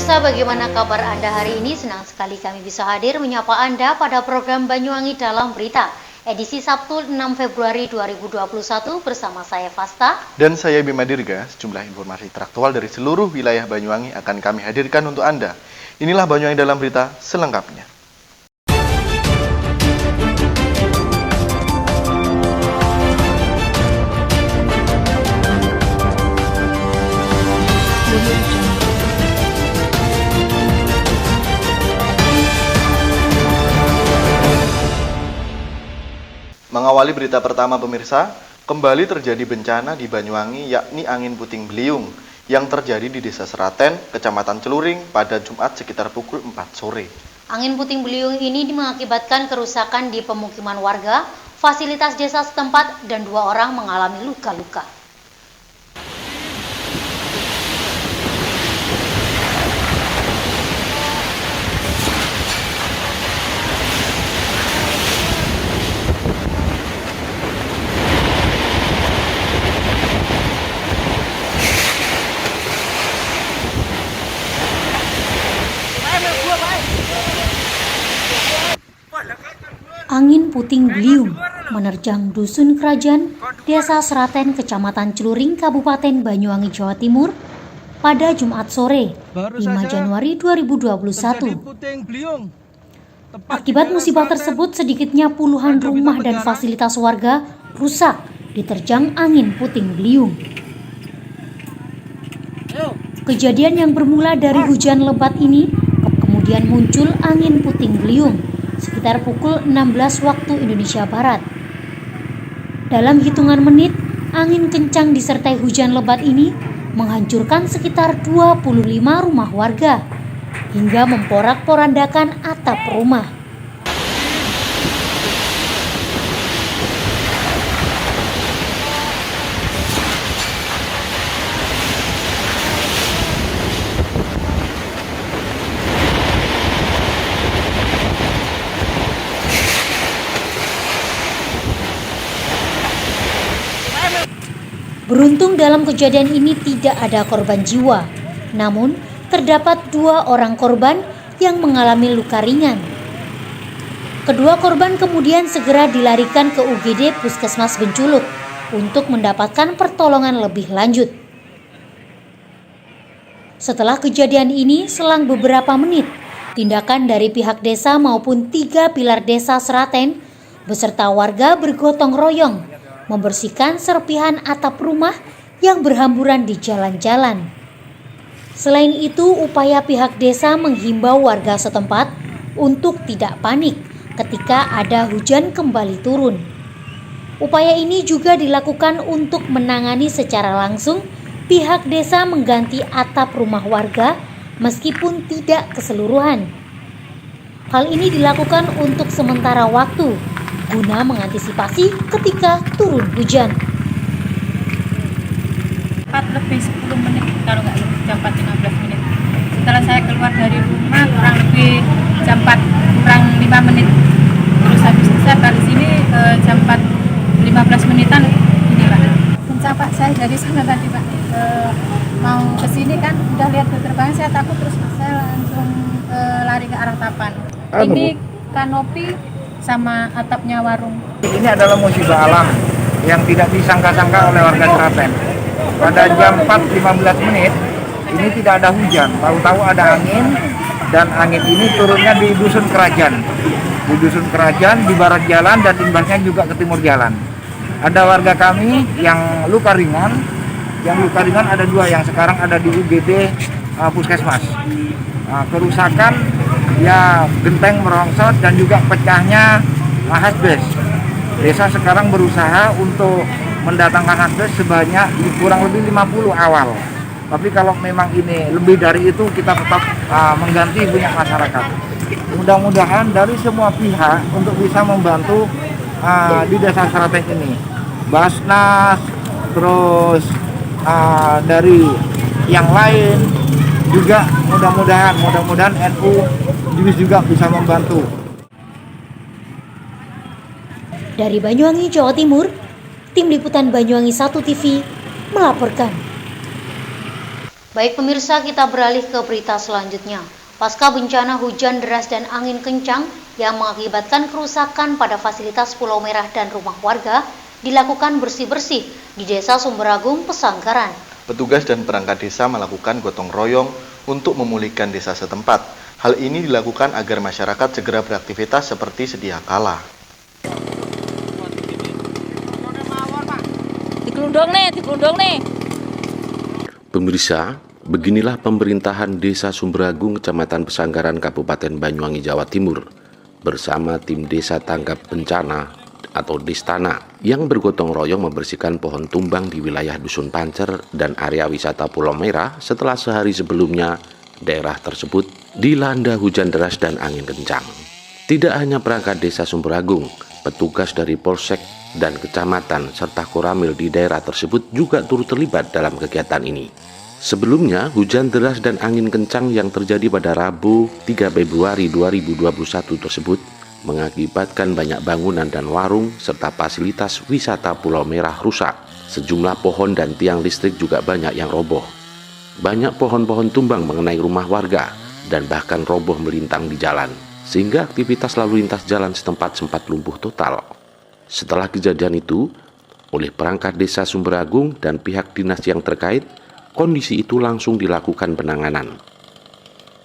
Pemirsa, bagaimana kabar Anda hari ini? Senang sekali kami bisa hadir menyapa Anda pada program Banyuwangi Dalam Berita, edisi Sabtu 6 Februari 2021 bersama saya Fasta. Dan saya Bima Dirga. Sejumlah informasi teraktual dari seluruh wilayah Banyuwangi akan kami hadirkan untuk Anda. Inilah Banyuwangi Dalam Berita selengkapnya. Mengawali berita pertama pemirsa, kembali terjadi bencana di Banyuwangi yakni angin puting beliung yang terjadi di Desa Seraten, Kecamatan Celuring pada Jumat sekitar pukul 4 sore. Angin puting beliung ini mengakibatkan kerusakan di pemukiman warga, fasilitas desa setempat, dan 2 orang mengalami luka-luka. Angin puting beliung menerjang Dusun Kerajaan, Desa Seraten, Kecamatan Celuring, Kabupaten Banyuwangi, Jawa Timur pada Jumat sore, 5 Januari 2021. Akibat musibah tersebut, sedikitnya puluhan rumah dan fasilitas warga rusak diterjang angin puting beliung. Kejadian yang bermula dari hujan lebat ini kemudian muncul angin puting beliung sekitar pukul 16 waktu Indonesia Barat. Dalam hitungan menit, angin kencang disertai hujan lebat ini menghancurkan sekitar 25 rumah warga hingga memporak-porandakan atap rumah. Beruntung dalam kejadian ini tidak ada korban jiwa, namun terdapat 2 orang korban yang mengalami luka ringan. Kedua korban kemudian segera dilarikan ke UGD Puskesmas Benculuk untuk mendapatkan pertolongan lebih lanjut. Setelah kejadian ini, selang beberapa menit, tindakan dari pihak desa maupun 3 pilar desa Seraten beserta warga bergotong royong membersihkan serpihan atap rumah yang berhamburan di jalan-jalan. Selain itu, upaya pihak desa menghimbau warga setempat untuk tidak panik ketika ada hujan kembali turun. Upaya ini juga dilakukan untuk menangani secara langsung. Pihak desa mengganti atap rumah warga meskipun tidak keseluruhan. Hal ini dilakukan untuk sementara waktu guna mengantisipasi ketika turun hujan. 4 lebih 10 menit, kalau nggak lebih jam 4 15 menit. Setelah saya keluar dari rumah kurang lebih jam 4 kurang 5 menit. Terus habis itu saya balik sini jam 4 15 menitan ini Pak. Mencapai saya dari sana tadi Pak. Mau ke sini kan udah lihat berterbangan, saya takut, terus saya langsung lari ke arah Tapan. Ini kanopi sama atapnya warung. Ini adalah musibah alam yang tidak disangka-sangka oleh warga Seraten. Pada jam 4.15 menit ini tidak ada hujan, tahu-tahu ada angin, dan angin ini turunnya di Dusun Kerajaan. Di Dusun Kerajaan di barat jalan dan imbasnya juga ke timur jalan. Ada warga kami yang luka ringan. Yang luka ringan ada 2 yang sekarang ada di UGD Puskesmas. Kerusakan ya genteng merongsot dan juga pecahnya asbes. Desa sekarang berusaha untuk mendatangkan asbes sebanyak kurang lebih 50 awal. Tapi kalau memang ini lebih dari itu, kita tetap mengganti punya masyarakat. Mudah-mudahan dari semua pihak untuk bisa membantu di Desa Seraten ini. Basnas, terus dari yang lain juga mudah-mudahan NU juga bisa membantu. Dari Banyuwangi, Jawa Timur, Tim Liputan Banyuwangi 1 TV melaporkan. Baik pemirsa, kita beralih ke berita selanjutnya. Pasca bencana hujan deras dan angin kencang yang mengakibatkan kerusakan pada fasilitas Pulau Merah dan rumah warga, dilakukan bersih-bersih di Desa Sumberagung, Pesanggaran. Petugas dan perangkat desa melakukan gotong royong untuk memulihkan desa setempat. Hal ini dilakukan agar masyarakat segera beraktivitas seperti sedia kala. Dikelundong nih. Pemirsa, beginilah pemerintahan Desa Sumberagung, Kecamatan Pesanggaran, Kabupaten Banyuwangi, Jawa Timur, bersama tim Desa Tanggap Bencana atau Destana yang bergotong royong membersihkan pohon tumbang di wilayah Dusun Pancer dan area wisata Pulau Merah setelah sehari sebelumnya daerah tersebut dilanda hujan deras dan angin kencang. Tidak hanya perangkat Desa Sumberagung, petugas dari Polsek dan Kecamatan serta Koramil di daerah tersebut juga turut terlibat dalam kegiatan ini. Sebelumnya, hujan deras dan angin kencang yang terjadi pada Rabu 3 Februari 2021 tersebut mengakibatkan banyak bangunan dan warung serta fasilitas wisata Pulau Merah rusak. Sejumlah pohon dan tiang listrik juga banyak yang roboh. Banyak pohon-pohon tumbang mengenai rumah warga dan bahkan roboh melintang di jalan, sehingga aktivitas lalu lintas jalan setempat sempat lumpuh total. Setelah kejadian itu, oleh perangkat Desa Sumberagung dan pihak dinas yang terkait, kondisi itu langsung dilakukan penanganan.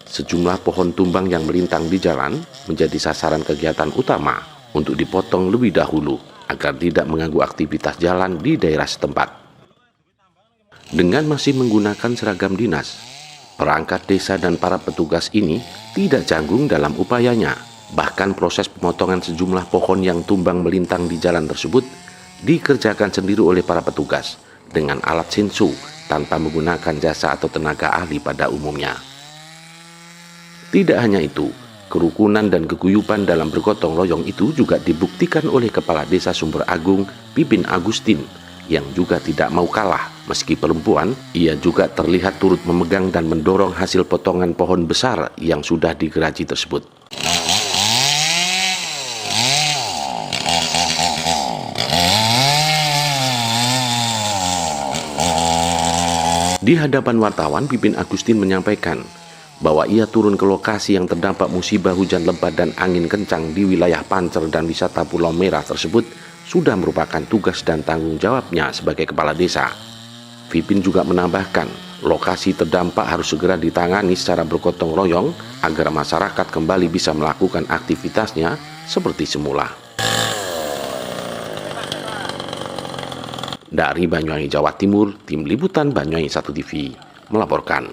Sejumlah pohon tumbang yang melintang di jalan menjadi sasaran kegiatan utama untuk dipotong lebih dahulu agar tidak mengganggu aktivitas jalan di daerah setempat. Dengan masih menggunakan seragam dinas, perangkat desa dan para petugas ini tidak canggung dalam upayanya. Bahkan proses pemotongan sejumlah pohon yang tumbang melintang di jalan tersebut dikerjakan sendiri oleh para petugas dengan alat sensu tanpa menggunakan jasa atau tenaga ahli pada umumnya. Tidak hanya itu, kerukunan dan keguyuban dalam bergotong royong itu juga dibuktikan oleh Kepala Desa Sumberagung, Pipin Agustin, yang juga tidak mau kalah. Meski perempuan, ia juga terlihat turut memegang dan mendorong hasil potongan pohon besar yang sudah digeraji tersebut. Di hadapan wartawan, Pipin Agustin menyampaikan bahwa ia turun ke lokasi yang terdampak musibah hujan lebat dan angin kencang di wilayah Pancer dan wisata Pulau Merah tersebut sudah merupakan tugas dan tanggung jawabnya sebagai kepala desa. Pipin juga menambahkan, lokasi terdampak harus segera ditangani secara bergotong royong agar masyarakat kembali bisa melakukan aktivitasnya seperti semula. Dari Banyuwangi, Jawa Timur, Tim Liputan Banyuwangi 1 TV melaporkan.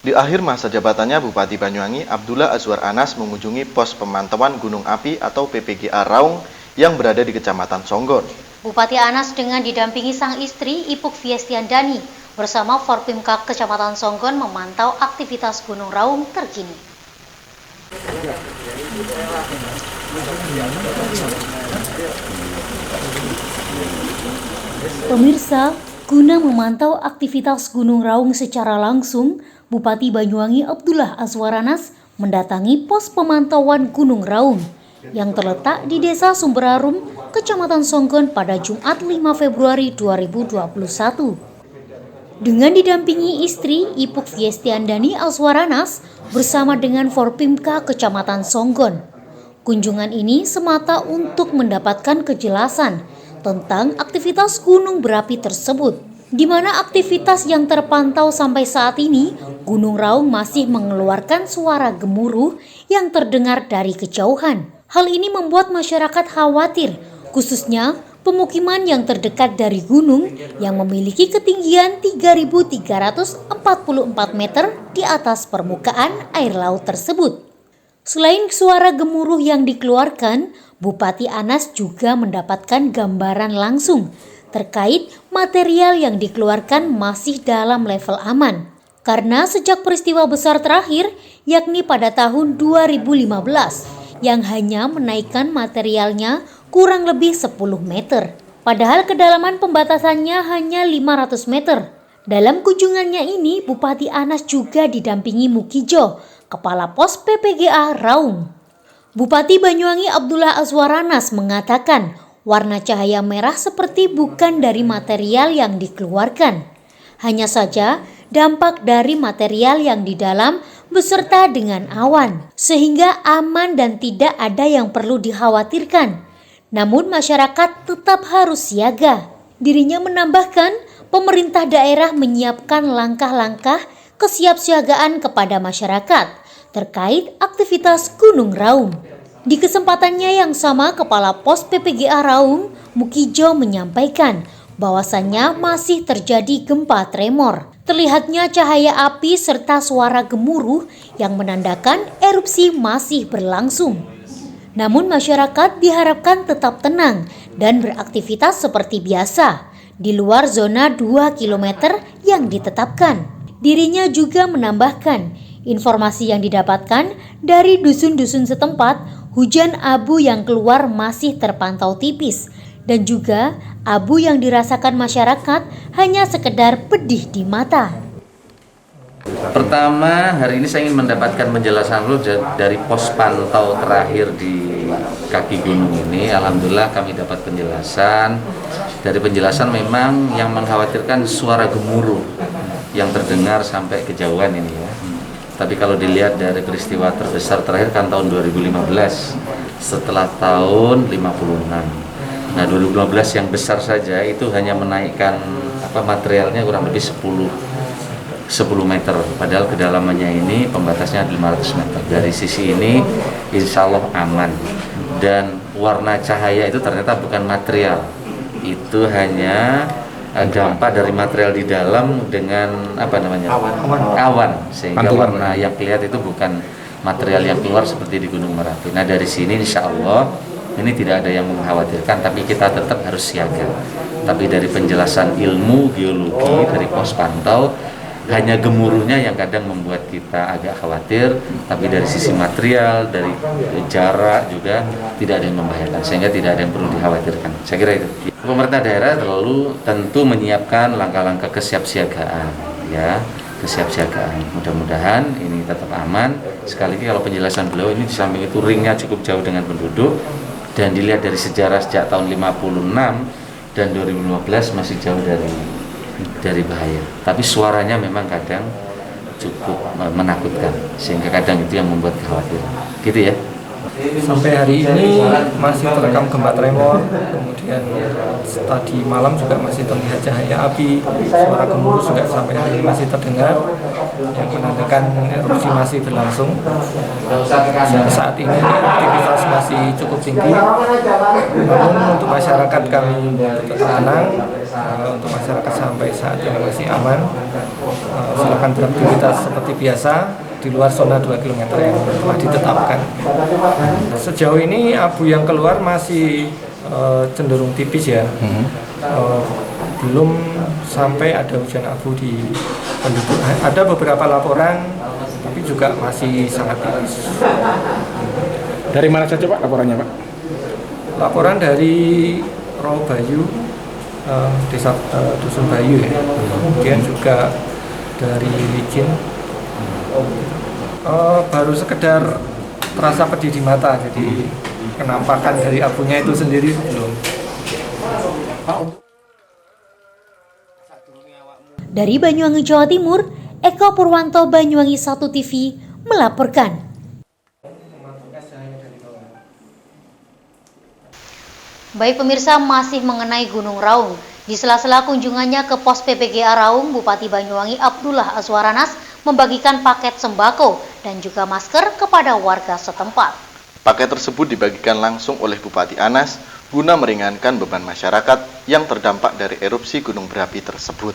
Di akhir masa jabatannya, Bupati Banyuwangi Abdullah Azwar Anas mengunjungi pos pemantauan gunung api atau PPGA Raung yang berada di Kecamatan Songgon. Bupati Anas dengan didampingi sang istri Ipuk Fiestiandani bersama Forpimkab Kecamatan Songgon memantau aktivitas Gunung Raung terkini. Pemirsa, guna memantau aktivitas Gunung Raung secara langsung, Bupati Banyuwangi Abdullah Azwar Anas mendatangi pos pemantauan Gunung Raung yang terletak di Desa Sumberarum, Kecamatan Songgon pada Jumat 5 Februari 2021. Dengan didampingi istri Ipuk Fiestiandani Azwar Anas bersama dengan Forpimka Kecamatan Songgon. Kunjungan ini semata untuk mendapatkan kejelasan tentang aktivitas gunung berapi tersebut, di mana aktivitas yang terpantau sampai saat ini, Gunung Raung masih mengeluarkan suara gemuruh yang terdengar dari kejauhan. Hal ini membuat masyarakat khawatir, khususnya pemukiman yang terdekat dari gunung yang memiliki ketinggian 3.344 meter di atas permukaan air laut tersebut. Selain suara gemuruh yang dikeluarkan, Bupati Anas juga mendapatkan gambaran langsung terkait material yang dikeluarkan masih dalam level aman. Karena sejak peristiwa besar terakhir, yakni pada tahun 2015, yang hanya menaikkan materialnya kurang lebih 10 meter. Padahal kedalaman pembatasannya hanya 500 meter. Dalam kunjungannya ini, Bupati Anas juga didampingi Mukijo, Kepala Pos PPGA Raung. Bupati Banyuwangi Abdullah Azwaranas mengatakan warna cahaya merah seperti bukan dari material yang dikeluarkan. Hanya saja dampak dari material yang di dalam beserta dengan awan, sehingga aman dan tidak ada yang perlu dikhawatirkan. Namun masyarakat tetap harus siaga. Dirinya menambahkan, pemerintah daerah menyiapkan langkah-langkah kesiapsiagaan kepada masyarakat terkait aktivitas Gunung Raung. Di kesempatannya yang sama, Kepala Pos PPGA Raung, Mukijo, menyampaikan bahwasannya masih terjadi gempa tremor. Terlihatnya cahaya api serta suara gemuruh yang menandakan erupsi masih berlangsung. Namun masyarakat diharapkan tetap tenang dan beraktivitas seperti biasa di luar zona 2 km yang ditetapkan. Dirinya juga menambahkan, informasi yang didapatkan dari dusun-dusun setempat, hujan abu yang keluar masih terpantau tipis dan juga abu yang dirasakan masyarakat hanya sekedar pedih di mata. Pertama, hari ini saya ingin mendapatkan penjelasan dulu dari pos pantau terakhir di kaki gunung ini. Alhamdulillah kami dapat penjelasan. Dari penjelasan memang yang mengkhawatirkan suara gemuruh yang terdengar sampai kejauhan ini ya. Tapi kalau dilihat dari peristiwa terbesar terakhir kan tahun 2015, setelah tahun 56. Nah 2015 yang besar saja itu hanya menaikkan materialnya kurang lebih 10 meter, padahal kedalamannya ini pembatasnya 500 meter. Dari sisi ini insya Allah aman. Dan warna cahaya itu ternyata bukan material, itu hanya dampak dari material di dalam dengan awan, sehingga warna yang kelihatan itu bukan material yang keluar seperti di Gunung Merapi. Nah dari sini insya Allah ini tidak ada yang mengkhawatirkan, tapi kita tetap harus siaga. Tapi dari penjelasan ilmu geologi dari pos pantau, hanya gemuruhnya yang kadang membuat kita agak khawatir, tapi dari sisi material, dari jarak juga tidak ada yang membahayakan, sehingga tidak ada yang perlu dikhawatirkan. Saya kira itu. Pemerintah daerah tentu menyiapkan langkah-langkah kesiapsiagaan, ya, kesiapsiagaan. Mudah-mudahan ini tetap aman. Sekali lagi kalau penjelasan beliau ini di samping itu ringnya cukup jauh dengan penduduk, dan dilihat dari sejarah sejak tahun 56 dan 2015 masih jauh dari bahaya. Tapi suaranya memang kadang cukup menakutkan, sehingga kadang itu yang membuat kekhawatiran. Gitu ya. Sampai hari ini masih terekam gempa tremor, kemudian tadi malam juga masih terlihat cahaya api, suara gemuruh juga sampai hari ini masih terdengar, yang menandakan erupsi masih berlangsung. Saat ini aktivitas masih cukup tinggi, namun untuk masyarakat kami tetap tenang, untuk masyarakat sampai saat ini masih aman. Silakan beraktivitas seperti biasa di luar zona 2 km yang telah ditetapkan. Sejauh ini abu yang keluar masih cenderung tipis ya. Belum sampai ada hujan abu di penduduk. Ada beberapa laporan, tapi juga masih sangat tipis. Dari mana saja Pak laporannya Pak? Laporan dari Rawabayu, desa Dusun Bayu ya. Kemudian juga dari Licin. Baru sekedar terasa pedih di mata, jadi penampakan dari abunya itu sendiri belum. Dari Banyuwangi, Jawa Timur, Eko Purwanto, Banyuwangi 1 TV melaporkan. Baik pemirsa, masih mengenai Gunung Raung. Di sela-sela kunjungannya ke pos PPGA Raung, Bupati Banyuwangi Abdullah Azwaranas membagikan paket sembako dan juga masker kepada warga setempat. Paket tersebut dibagikan langsung oleh Bupati Anas guna meringankan beban masyarakat yang terdampak dari erupsi gunung berapi tersebut.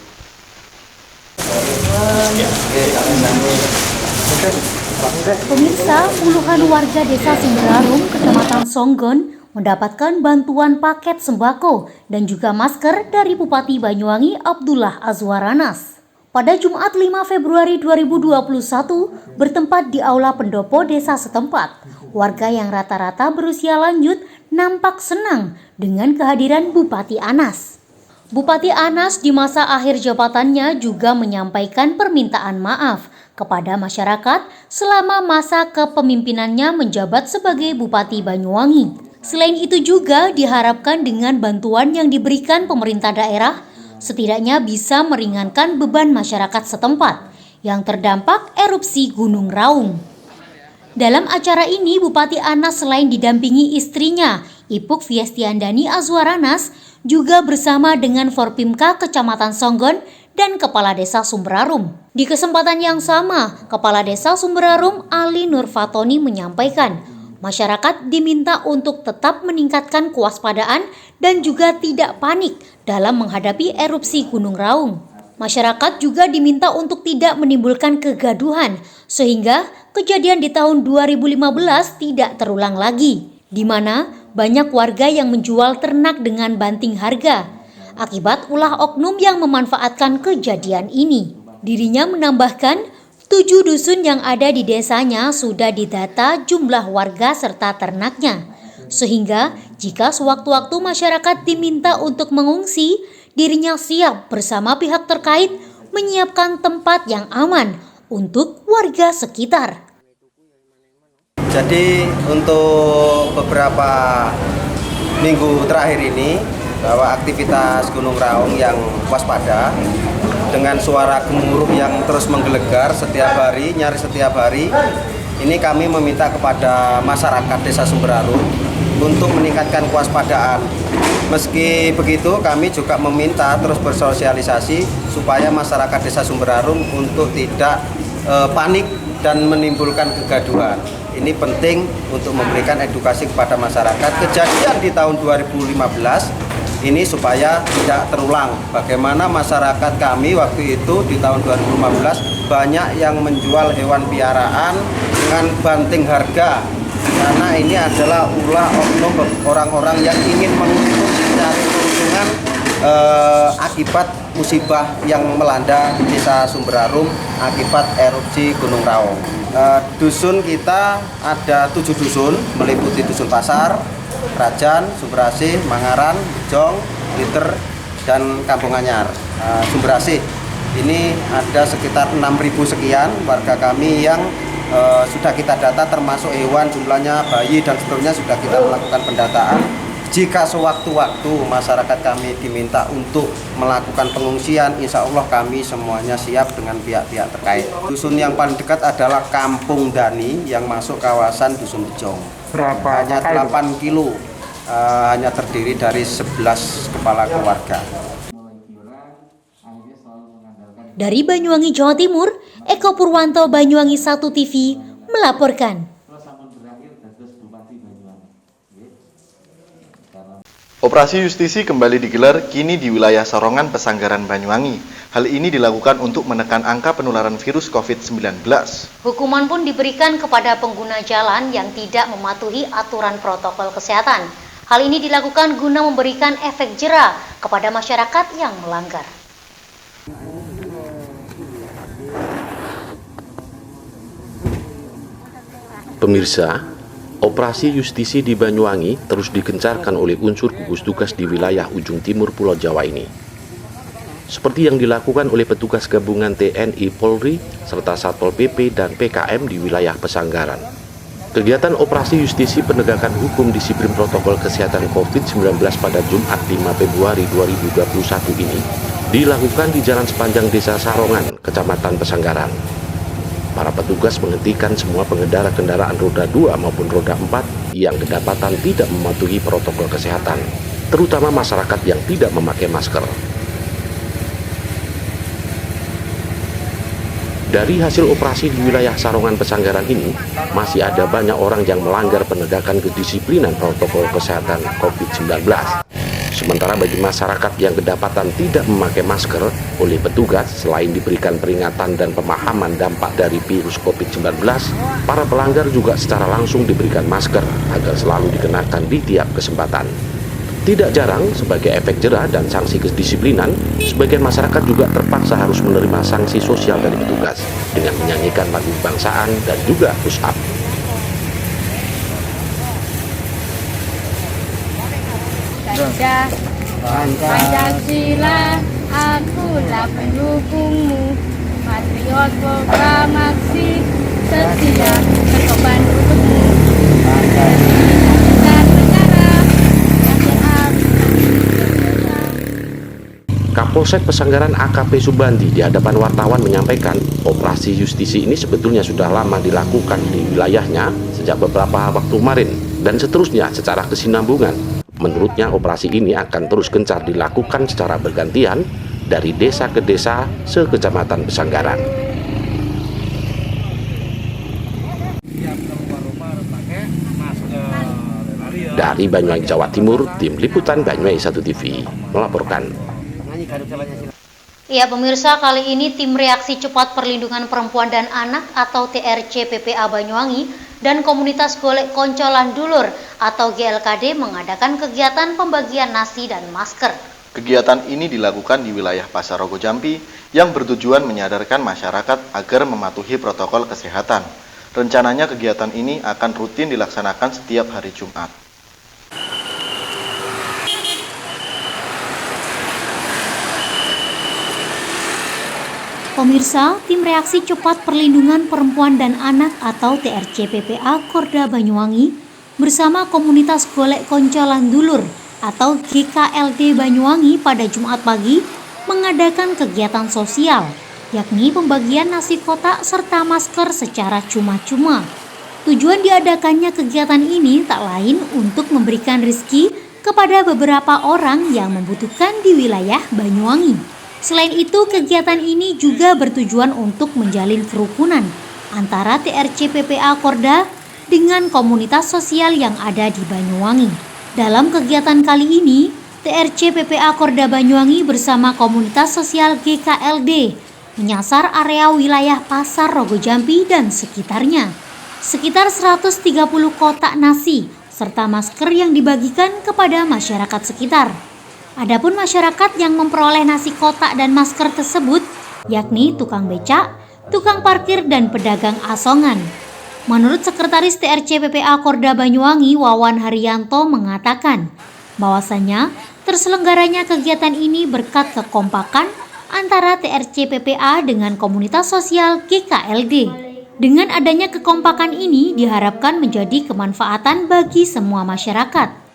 Pemirsa, puluhan warga desa Sumberarung, Kecamatan Songgon, mendapatkan bantuan paket sembako dan juga masker dari Bupati Banyuwangi Abdullah Azwaranas. Pada Jumat 5 Februari 2021, bertempat di Aula Pendopo desa setempat, warga yang rata-rata berusia lanjut nampak senang dengan kehadiran Bupati Anas. Bupati Anas di masa akhir jabatannya juga menyampaikan permintaan maaf kepada masyarakat selama masa kepemimpinannya menjabat sebagai Bupati Banyuwangi. Selain itu juga diharapkan dengan bantuan yang diberikan pemerintah daerah, setidaknya bisa meringankan beban masyarakat setempat yang terdampak erupsi Gunung Raung. Dalam acara ini, Bupati Anas selain didampingi istrinya, Ipuk Fiestiandani Azwaranas, juga bersama dengan Forpimka Kecamatan Songgon dan Kepala Desa Sumberarum. Di kesempatan yang sama, Kepala Desa Sumberarum Ali Nur Fatoni menyampaikan, masyarakat diminta untuk tetap meningkatkan kewaspadaan dan juga tidak panik dalam menghadapi erupsi Gunung Raung. Masyarakat juga diminta untuk tidak menimbulkan kegaduhan sehingga kejadian di tahun 2015 tidak terulang lagi, di mana banyak warga yang menjual ternak dengan banting harga akibat ulah oknum yang memanfaatkan kejadian ini. Dirinya menambahkan, 7 dusun yang ada di desanya sudah didata jumlah warga serta ternaknya, sehingga jika sewaktu-waktu masyarakat diminta untuk mengungsi, dirinya siap bersama pihak terkait menyiapkan tempat yang aman untuk warga sekitar. Jadi untuk beberapa minggu terakhir ini bahwa aktivitas Gunung Raung yang waspada dengan suara gemuruh yang terus menggelegar setiap hari, nyaris setiap hari, ini kami meminta kepada masyarakat Desa Sumberarum untuk meningkatkan kewaspadaan. Meski begitu, kami juga meminta terus bersosialisasi supaya masyarakat Desa Sumberarum untuk tidak panik dan menimbulkan kegaduhan. Ini penting untuk memberikan edukasi kepada masyarakat. Kejadian di tahun 2015 ini supaya tidak terulang. Bagaimana masyarakat kami waktu itu di tahun 2015 banyak yang menjual hewan piaraan dengan banting harga. Karena ini adalah ulah oknum orang-orang yang ingin menguntung mencari keuntungan akibat musibah yang melanda Desa Sumberarum akibat erupsi Gunung Raung. Dusun kita ada 7 dusun, meliputi Dusun Pasar, Rajan, Sumberasih, Mangaran, Jong, Liter, dan Kampung Anyar. Sumberasih ini ada sekitar 6.000 sekian warga kami yang sudah kita data, termasuk hewan, jumlahnya, bayi, dan seterusnya sudah kita melakukan pendataan. Jika sewaktu-waktu masyarakat kami diminta untuk melakukan pengungsian, insya Allah kami semuanya siap dengan pihak-pihak terkait. Dusun yang paling dekat adalah Kampung Dani yang masuk kawasan Dusun Bejong. Berapa? Hanya 8 kilo, hanya terdiri dari 11 kepala keluarga. Dari Banyuwangi, Jawa Timur, Eko Purwanto, Banyuwangi 1 TV melaporkan. Operasi justisi kembali digelar kini di wilayah Sarongan, Pesanggaran, Banyuwangi. Hal ini dilakukan untuk menekan angka penularan virus COVID-19. Hukuman pun diberikan kepada pengguna jalan yang tidak mematuhi aturan protokol kesehatan. Hal ini dilakukan guna memberikan efek jera kepada masyarakat yang melanggar. Pemirsa, operasi justisi di Banyuwangi terus digencarkan oleh unsur gugus tugas di wilayah ujung timur Pulau Jawa ini. Seperti yang dilakukan oleh petugas gabungan TNI, Polri, serta Satpol PP dan PKM di wilayah Pesanggaran. Kegiatan operasi justisi penegakan hukum disiplin protokol kesehatan COVID-19 pada Jumat 5 Februari 2021 ini dilakukan di jalan sepanjang Desa Sarongan, Kecamatan Pesanggaran. Para petugas menghentikan semua pengendara kendaraan roda 2 maupun roda 4 yang kedapatan tidak mematuhi protokol kesehatan, terutama masyarakat yang tidak memakai masker. Dari hasil operasi di wilayah Sarongan Pesanggaran ini, masih ada banyak orang yang melanggar penegakan kedisiplinan protokol kesehatan COVID-19. Sementara bagi masyarakat yang kedapatan tidak memakai masker oleh petugas, selain diberikan peringatan dan pemahaman dampak dari virus COVID-19, para pelanggar juga secara langsung diberikan masker agar selalu dikenakan di tiap kesempatan. Tidak jarang, sebagai efek jera dan sanksi kedisiplinan, sebagian masyarakat juga terpaksa harus menerima sanksi sosial dari petugas dengan menyanyikan lagu kebangsaan dan juga push up. Sudah Pancasila, akulah pendukungmu, patriot proklamasi, setia berkorban untukmu. Kapolsek Pesanggaran AKP Subandi di hadapan wartawan menyampaikan operasi justisi ini sebetulnya sudah lama dilakukan di wilayahnya sejak beberapa waktu kemarin dan seterusnya secara kesinambungan. Menurutnya operasi ini akan terus gencar dilakukan secara bergantian dari desa ke desa se-Kecamatan Pesanggaran. Dari Banyuwangi, Jawa Timur, Tim Liputan Banyuwangi 1 TV melaporkan. Ya pemirsa, kali ini Tim Reaksi Cepat Perlindungan Perempuan dan Anak atau TRC PPA Banyuwangi dan Komunitas Golek Koncolan Dulur atau GLKD mengadakan kegiatan pembagian nasi dan masker. Kegiatan ini dilakukan di wilayah Pasar Rogo Jampi yang bertujuan menyadarkan masyarakat agar mematuhi protokol kesehatan. Rencananya kegiatan ini akan rutin dilaksanakan setiap hari Jumat. Pemirsa, Tim Reaksi Cepat Perlindungan Perempuan dan Anak atau TRC PPA Korda Banyuwangi bersama Komunitas Golek Koncolan Dulur atau GKLD Banyuwangi pada Jumat pagi mengadakan kegiatan sosial, yakni pembagian nasi kotak serta masker secara cuma-cuma. Tujuan diadakannya kegiatan ini tak lain untuk memberikan rezeki kepada beberapa orang yang membutuhkan di wilayah Banyuwangi. Selain itu, kegiatan ini juga bertujuan untuk menjalin kerukunan antara TRC PPA Korda dengan komunitas sosial yang ada di Banyuwangi. Dalam kegiatan kali ini, TRC PPA Korda Banyuwangi bersama komunitas sosial GKLD menyasar area wilayah Pasar Rogo Jampi dan sekitarnya. Sekitar 130 kotak nasi serta masker yang dibagikan kepada masyarakat sekitar. Adapun masyarakat yang memperoleh nasi kotak dan masker tersebut, yakni tukang becak, tukang parkir, dan pedagang asongan. Menurut Sekretaris TRC PPA Korda Banyuwangi, Wawan Haryanto mengatakan bahwasanya terselenggaranya kegiatan ini berkat kekompakan antara TRC PPA dengan komunitas sosial GKLD. Dengan adanya kekompakan ini diharapkan menjadi kemanfaatan bagi semua masyarakat.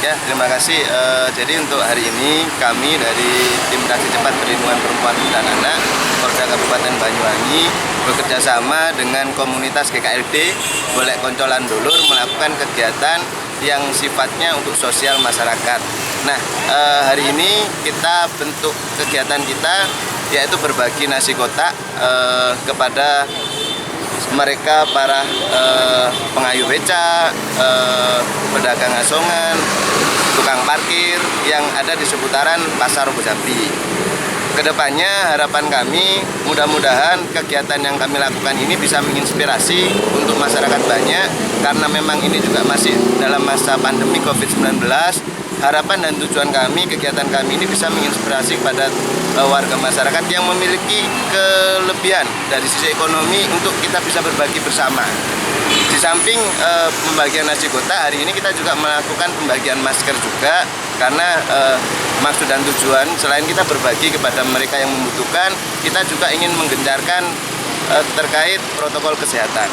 Ya, terima kasih. Jadi untuk hari ini kami dari Tim Reaksi Cepat Perlindungan Perempuan dan Anak Korda Kabupaten Banyuwangi bekerja sama dengan komunitas GKLD Golek Koncolan Dulur melakukan kegiatan yang sifatnya untuk sosial masyarakat. Nah, hari ini kita bentuk kegiatan kita yaitu berbagi nasi kotak kepada mereka para pengayuh becak, pedagang asongan, tukang parkir yang ada di seputaran Pasar Rogo Jampi. Kedepannya harapan kami mudah-mudahan kegiatan yang kami lakukan ini bisa menginspirasi untuk masyarakat banyak karena memang ini juga masih dalam masa pandemi COVID-19. Harapan dan tujuan kami, kegiatan kami ini bisa menginspirasi kepada warga masyarakat yang memiliki kelebihan dari sisi ekonomi untuk kita bisa berbagi bersama. Di samping pembagian nasi kotak, hari ini kita juga melakukan pembagian masker juga karena maksud dan tujuan selain kita berbagi kepada mereka yang membutuhkan, kita juga ingin menggencarkan terkait protokol kesehatan.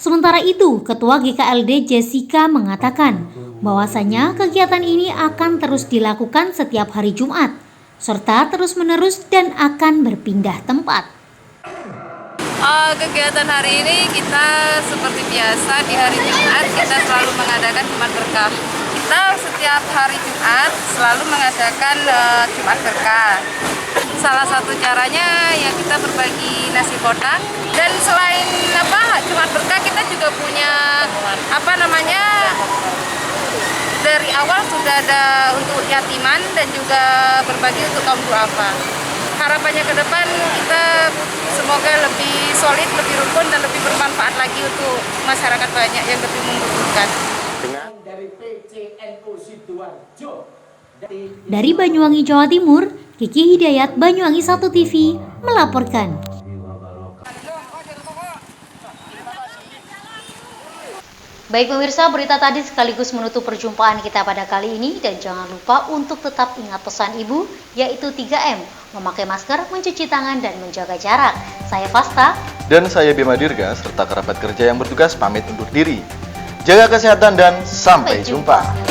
Sementara itu, Ketua GKLD Jessica mengatakan bahwasanya kegiatan ini akan terus dilakukan setiap hari Jumat, serta terus-menerus dan akan berpindah tempat. Kegiatan hari ini kita seperti biasa di hari Jumat kita selalu mengadakan Jumat Berkah. Kita setiap hari Jumat selalu mengadakan Jumat Berkah. Salah satu caranya ya kita berbagi nasi kotak, dan selain Jumat Berkah kita juga punya dari awal sudah ada untuk yatiman dan juga berbagi untuk kaum duafa. Harapannya ke depan kita semoga lebih solid, lebih rukun dan lebih bermanfaat lagi untuk masyarakat banyak yang lebih membutuhkan. Dari Banyuwangi, Jawa Timur, Kiki Hidayat, Banyuwangi 1 TV melaporkan. Baik pemirsa, berita tadi sekaligus menutup perjumpaan kita pada kali ini. Dan jangan lupa untuk tetap ingat pesan ibu, yaitu 3M. Memakai masker, mencuci tangan, dan menjaga jarak. Saya Fasta. Dan saya Bima Dirga, serta kerabat kerja yang bertugas pamit undur diri. Jaga kesehatan dan sampai jumpa.